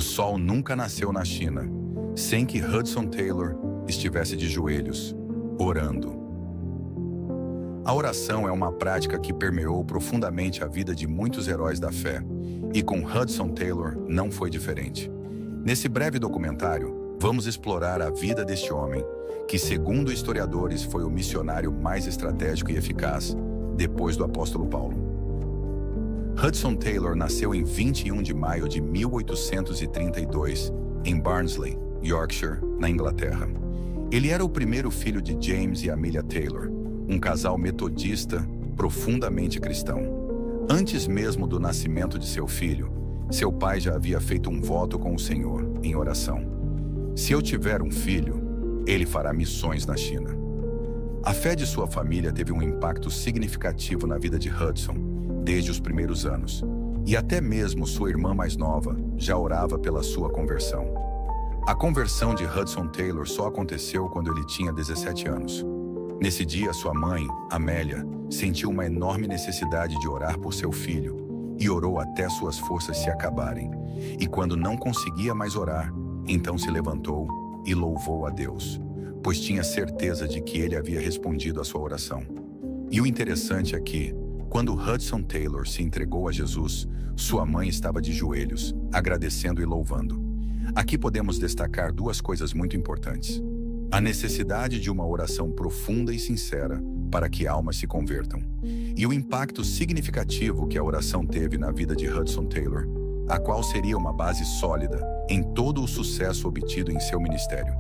sol nunca nasceu na China sem que Hudson Taylor estivesse de joelhos, orando. A oração é uma prática que permeou profundamente a vida de muitos heróis da fé, e com Hudson Taylor não foi diferente. Nesse breve documentário, vamos explorar a vida deste homem, que, segundo historiadores, foi o missionário mais estratégico e eficaz depois do apóstolo Paulo. Hudson Taylor nasceu em 21 de maio de 1832, em Barnsley, Yorkshire, na Inglaterra. Ele era o primeiro filho de James e Amelia Taylor, um casal metodista profundamente cristão. Antes mesmo do nascimento de seu filho, seu pai já havia feito um voto com o Senhor em oração. Se eu tiver um filho, ele fará missões na China. A fé de sua família teve um impacto significativo na vida de Hudson desde os primeiros anos, e até mesmo sua irmã mais nova já orava pela sua conversão. A conversão de Hudson Taylor só aconteceu quando ele tinha 17 anos. Nesse dia, sua mãe, Amélia, sentiu uma enorme necessidade de orar por seu filho e orou até suas forças se acabarem. E quando não conseguia mais orar, então se levantou e louvou a Deus, pois tinha certeza de que ele havia respondido à sua oração. E o interessante é que, quando Hudson Taylor se entregou a Jesus, sua mãe estava de joelhos, agradecendo e louvando. Aqui podemos destacar duas coisas muito importantes: a necessidade de uma oração profunda e sincera para que almas se convertam, e o impacto significativo que a oração teve na vida de Hudson Taylor, a qual seria uma base sólida em todo o sucesso obtido em seu ministério.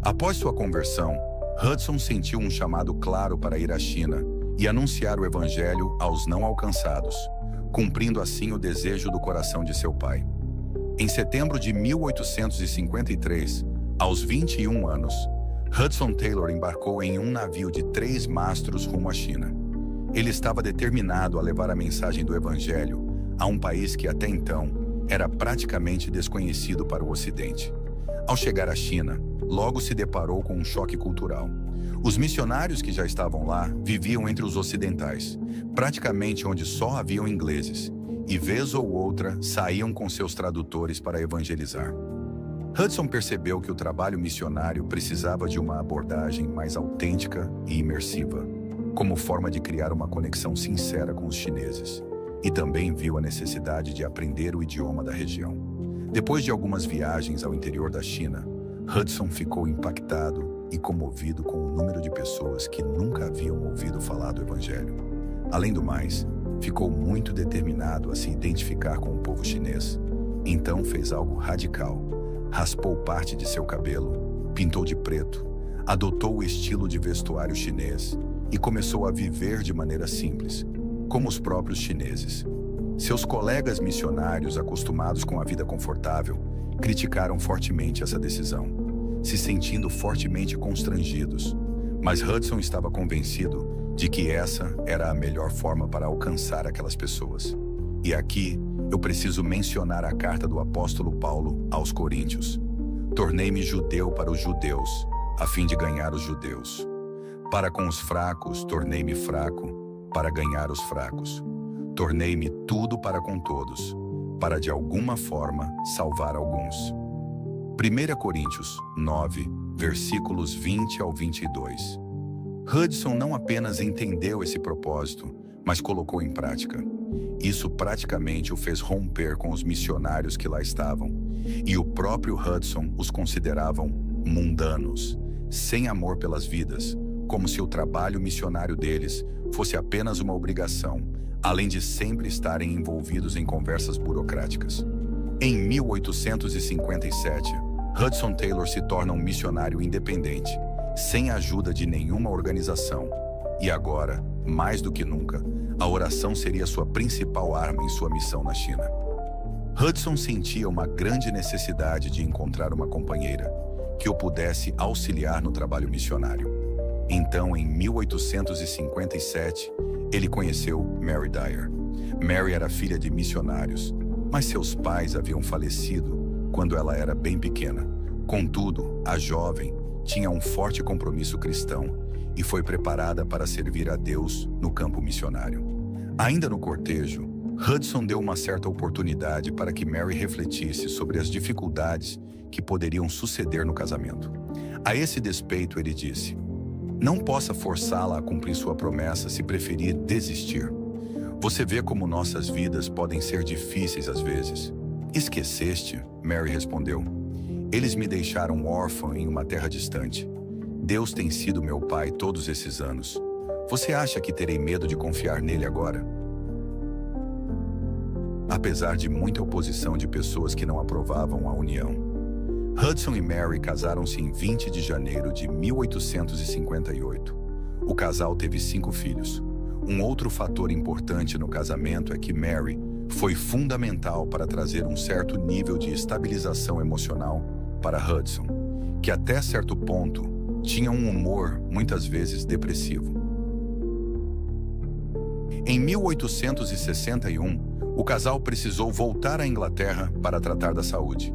Após sua conversão, Hudson sentiu um chamado claro para ir à China e anunciar o Evangelho aos não alcançados, cumprindo assim o desejo do coração de seu pai. Em setembro de 1853, aos 21 anos, Hudson Taylor embarcou em um navio de 3 mastros rumo à China. Ele estava determinado a levar a mensagem do Evangelho a um país que até então era praticamente desconhecido para o Ocidente. Ao chegar à China, logo se deparou com um choque cultural. Os missionários que já estavam lá viviam entre os ocidentais, praticamente onde só haviam ingleses, e vez ou outra saíam com seus tradutores para evangelizar. Hudson percebeu que o trabalho missionário precisava de uma abordagem mais autêntica e imersiva, como forma de criar uma conexão sincera com os chineses, e também viu a necessidade de aprender o idioma da região. Depois de algumas viagens ao interior da China, Hudson ficou impactado e comovido com o número de pessoas que nunca haviam ouvido falar do Evangelho. Além do mais, ficou muito determinado a se identificar com o povo chinês. Então fez algo radical. Raspou parte de seu cabelo, pintou de preto, adotou o estilo de vestuário chinês e começou a viver de maneira simples, como os próprios chineses. Seus colegas missionários, acostumados com a vida confortável, criticaram fortemente essa decisão, se sentindo fortemente constrangidos. Mas Hudson estava convencido de que essa era a melhor forma para alcançar aquelas pessoas. E aqui eu preciso mencionar a carta do apóstolo Paulo aos Coríntios. Tornei-me judeu para os judeus, a fim de ganhar os judeus. Para com os fracos, tornei-me fraco, para ganhar os fracos. Tornei-me tudo para com todos, para de alguma forma salvar alguns. 1 Coríntios 9, versículos 20 ao 22. Hudson não apenas entendeu esse propósito, mas colocou em prática. Isso praticamente o fez romper com os missionários que lá estavam, e o próprio Hudson os consideravam mundanos, sem amor pelas vidas, como se o trabalho missionário deles fosse apenas uma obrigação, além de sempre estarem envolvidos em conversas burocráticas. Em 1857, Hudson Taylor se torna um missionário independente, sem a ajuda de nenhuma organização. E agora, mais do que nunca, a oração seria sua principal arma em sua missão na China. Hudson sentia uma grande necessidade de encontrar uma companheira que o pudesse auxiliar no trabalho missionário. Então, em 1857, ele conheceu Mary Dyer. Mary era filha de missionários, mas seus pais haviam falecido quando ela era bem pequena. Contudo, a jovem tinha um forte compromisso cristão e foi preparada para servir a Deus no campo missionário. Ainda no cortejo, Hudson deu uma certa oportunidade para que Mary refletisse sobre as dificuldades que poderiam suceder no casamento. A esse despeito, ele disse: "Não possa forçá-la a cumprir sua promessa se preferir desistir. Você vê como nossas vidas podem ser difíceis às vezes." "Esqueceste?" Mary respondeu. "Eles me deixaram órfã em uma terra distante. Deus tem sido meu pai todos esses anos. Você acha que terei medo de confiar nele agora?" Apesar de muita oposição de pessoas que não aprovavam a união, Hudson e Mary casaram-se em 20 de janeiro de 1858. O casal teve 5 filhos. Um outro fator importante no casamento é que Mary foi fundamental para trazer um certo nível de estabilização emocional para Hudson, que até certo ponto tinha um humor muitas vezes depressivo. Em 1861, o casal precisou voltar à Inglaterra para tratar da saúde.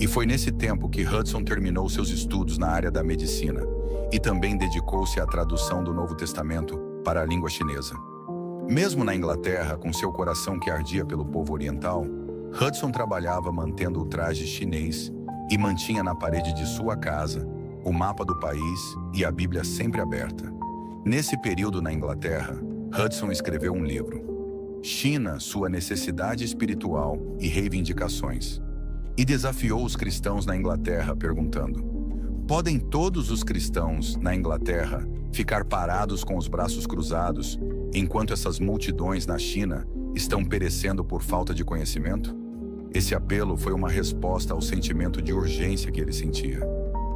E foi nesse tempo que Hudson terminou seus estudos na área da medicina e também dedicou-se à tradução do Novo Testamento para a língua chinesa. Mesmo na Inglaterra, com seu coração que ardia pelo povo oriental, Hudson trabalhava mantendo o traje chinês e mantinha na parede de sua casa o mapa do país e a Bíblia sempre aberta. Nesse período na Inglaterra, Hudson escreveu um livro, China, sua necessidade espiritual e reivindicações, e desafiou os cristãos na Inglaterra perguntando: podem todos os cristãos na Inglaterra ficar parados com os braços cruzados enquanto essas multidões na China estão perecendo por falta de conhecimento? Esse apelo foi uma resposta ao sentimento de urgência que ele sentia.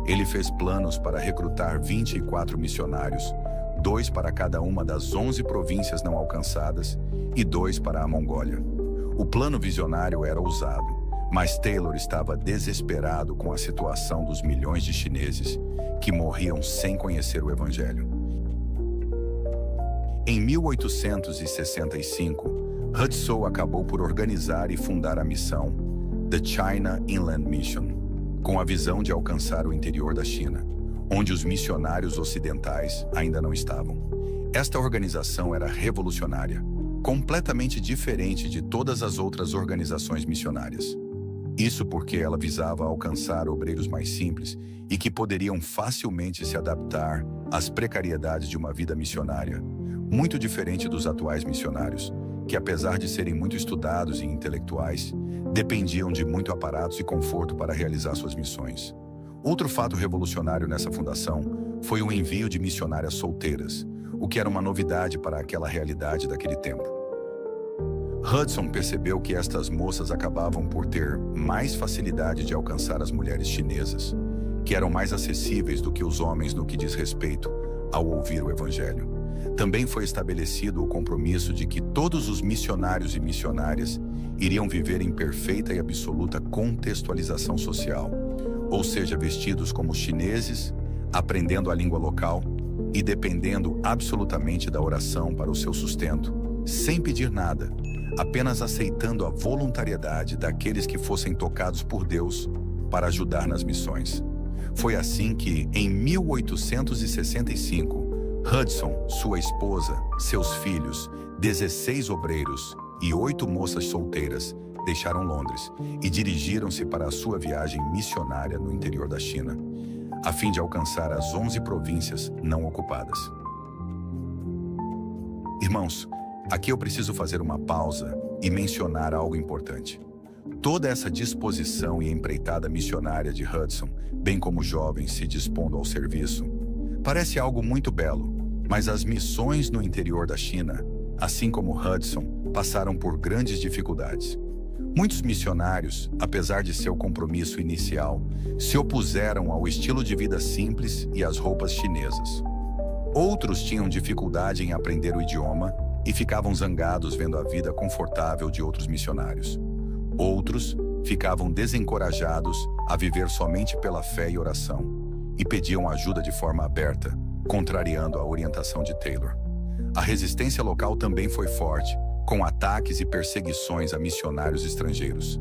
Ele fez planos para recrutar 24 missionários, 2 para cada uma das 11 províncias não alcançadas e 2 para a Mongólia. O plano visionário era ousado, mas Taylor estava desesperado com a situação dos milhões de chineses que morriam sem conhecer o Evangelho. Em 1865, Hudson acabou por organizar e fundar a missão The China Inland Mission, com a visão de alcançar o interior da China, onde os missionários ocidentais ainda não estavam. Esta organização era revolucionária, completamente diferente de todas as outras organizações missionárias. Isso porque ela visava alcançar obreiros mais simples e que poderiam facilmente se adaptar às precariedades de uma vida missionária, muito diferente dos atuais missionários, que apesar de serem muito estudados e intelectuais, dependiam de muito aparatos e conforto para realizar suas missões. Outro fato revolucionário nessa fundação foi o envio de missionárias solteiras, o que era uma novidade para aquela realidade daquele tempo. Hudson percebeu que estas moças acabavam por ter mais facilidade de alcançar as mulheres chinesas, que eram mais acessíveis do que os homens no que diz respeito ao ouvir o Evangelho. Também foi estabelecido o compromisso de que todos os missionários e missionárias iriam viver em perfeita e absoluta contextualização social, ou seja, vestidos como chineses, aprendendo a língua local e dependendo absolutamente da oração para o seu sustento, sem pedir nada, apenas aceitando a voluntariedade daqueles que fossem tocados por Deus para ajudar nas missões. Foi assim que, em 1865, Hudson, sua esposa, seus filhos, 16 obreiros e 8 moças solteiras deixaram Londres e dirigiram-se para a sua viagem missionária no interior da China, a fim de alcançar as 11 províncias não ocupadas. Irmãos, aqui eu preciso fazer uma pausa e mencionar algo importante. Toda essa disposição e empreitada missionária de Hudson, bem como jovens se dispondo ao serviço, parece algo muito belo, mas as missões no interior da China, assim como Hudson, passaram por grandes dificuldades. Muitos missionários, apesar de seu compromisso inicial, se opuseram ao estilo de vida simples e às roupas chinesas. Outros tinham dificuldade em aprender o idioma e ficavam zangados vendo a vida confortável de outros missionários. Outros ficavam desencorajados a viver somente pela fé e oração e pediam ajuda de forma aberta, contrariando a orientação de Taylor. A resistência local também foi forte, com ataques e perseguições a missionários estrangeiros.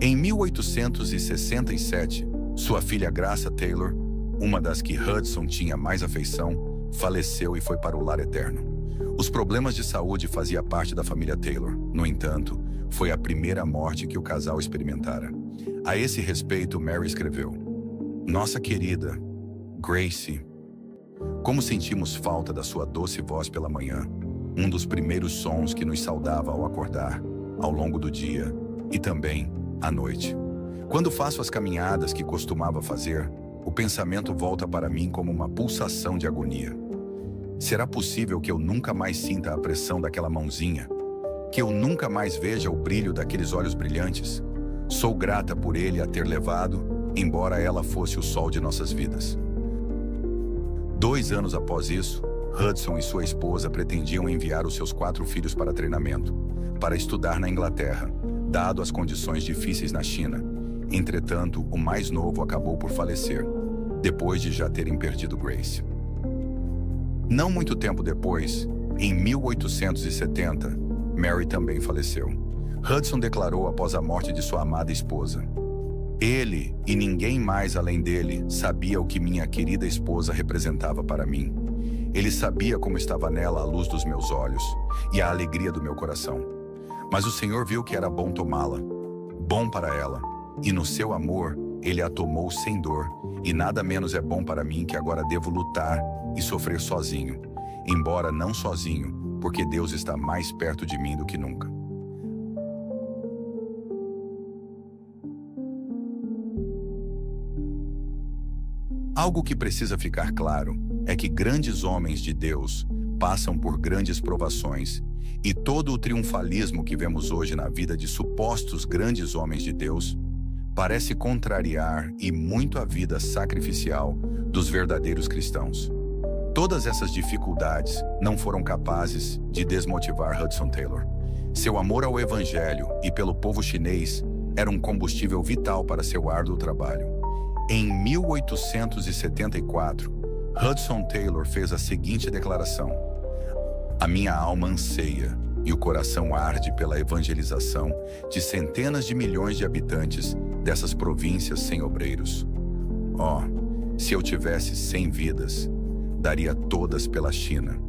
Em 1867, sua filha Graça Taylor, uma das que Hudson tinha mais afeição, faleceu e foi para o lar eterno. Os problemas de saúde faziam parte da família Taylor. No entanto, foi a primeira morte que o casal experimentara. A esse respeito, Mary escreveu: Nossa querida Gracie, como sentimos falta da sua doce voz pela manhã, um dos primeiros sons que nos saudava ao acordar, ao longo do dia e também à noite. Quando faço as caminhadas que costumava fazer, o pensamento volta para mim como uma pulsação de agonia. Será possível que eu nunca mais sinta a pressão daquela mãozinha? Que eu nunca mais veja o brilho daqueles olhos brilhantes? Sou grata por ele a ter levado, embora ela fosse o sol de nossas vidas. 2 anos após isso, Hudson e sua esposa pretendiam enviar os seus 4 filhos para treinamento, para estudar na Inglaterra, dado as condições difíceis na China. Entretanto, o mais novo acabou por falecer, depois de já terem perdido Grace. Não muito tempo depois, em 1870, Mary também faleceu. Hudson declarou após a morte de sua amada esposa: Ele, e ninguém mais além dele, sabia o que minha querida esposa representava para mim. Ele sabia como estava nela a luz dos meus olhos e a alegria do meu coração. Mas o Senhor viu que era bom tomá-la, bom para ela, e no seu amor, Ele a tomou sem dor, e nada menos é bom para mim que agora devo lutar e sofrer sozinho, embora não sozinho, porque Deus está mais perto de mim do que nunca. Algo que precisa ficar claro é que grandes homens de Deus passam por grandes provações, e todo o triunfalismo que vemos hoje na vida de supostos grandes homens de Deus parece contrariar e muito a vida sacrificial dos verdadeiros cristãos. Todas essas dificuldades não foram capazes de desmotivar Hudson Taylor. Seu amor ao Evangelho e pelo povo chinês era um combustível vital para seu árduo trabalho. Em 1874, Hudson Taylor fez a seguinte declaração: A minha alma anseia e o coração arde pela evangelização de centenas de milhões de habitantes dessas províncias sem obreiros. Oh, se eu tivesse 100 vidas, daria todas pela China.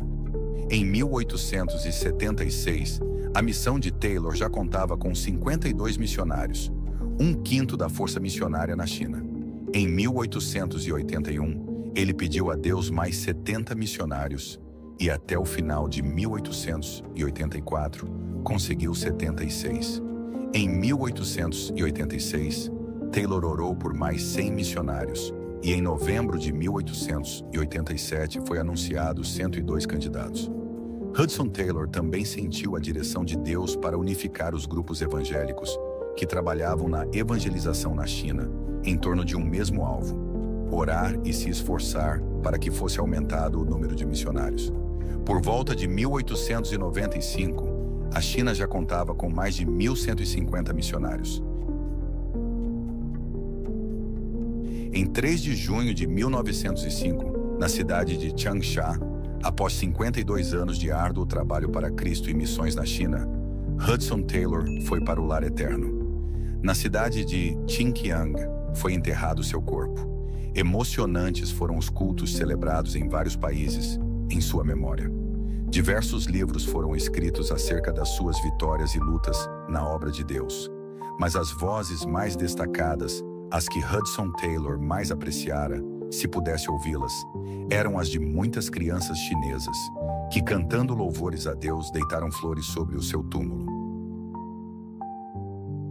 Em 1876, a missão de Taylor já contava com 52 missionários, 1/5 da força missionária na China. Em 1881, ele pediu a Deus mais 70 missionários e até o final de 1884, conseguiu 76. Em 1886, Taylor orou por mais 100 missionários e em novembro de 1887 foi anunciado 102 candidatos. Hudson Taylor também sentiu a direção de Deus para unificar os grupos evangélicos que trabalhavam na evangelização na China em torno de um mesmo alvo: orar e se esforçar para que fosse aumentado o número de missionários. Por volta de 1895, a China já contava com mais de 1.150 missionários. Em 3 de junho de 1905, na cidade de Changsha, após 52 anos de árduo trabalho para Cristo e missões na China, Hudson Taylor foi para o lar eterno. Na cidade de Xinjiang, foi enterrado seu corpo. Emocionantes foram os cultos celebrados em vários países em sua memória. Diversos livros foram escritos acerca das suas vitórias e lutas na obra de Deus. Mas as vozes mais destacadas, as que Hudson Taylor mais apreciara, se pudesse ouvi-las, eram as de muitas crianças chinesas, que cantando louvores a Deus deitaram flores sobre o seu túmulo.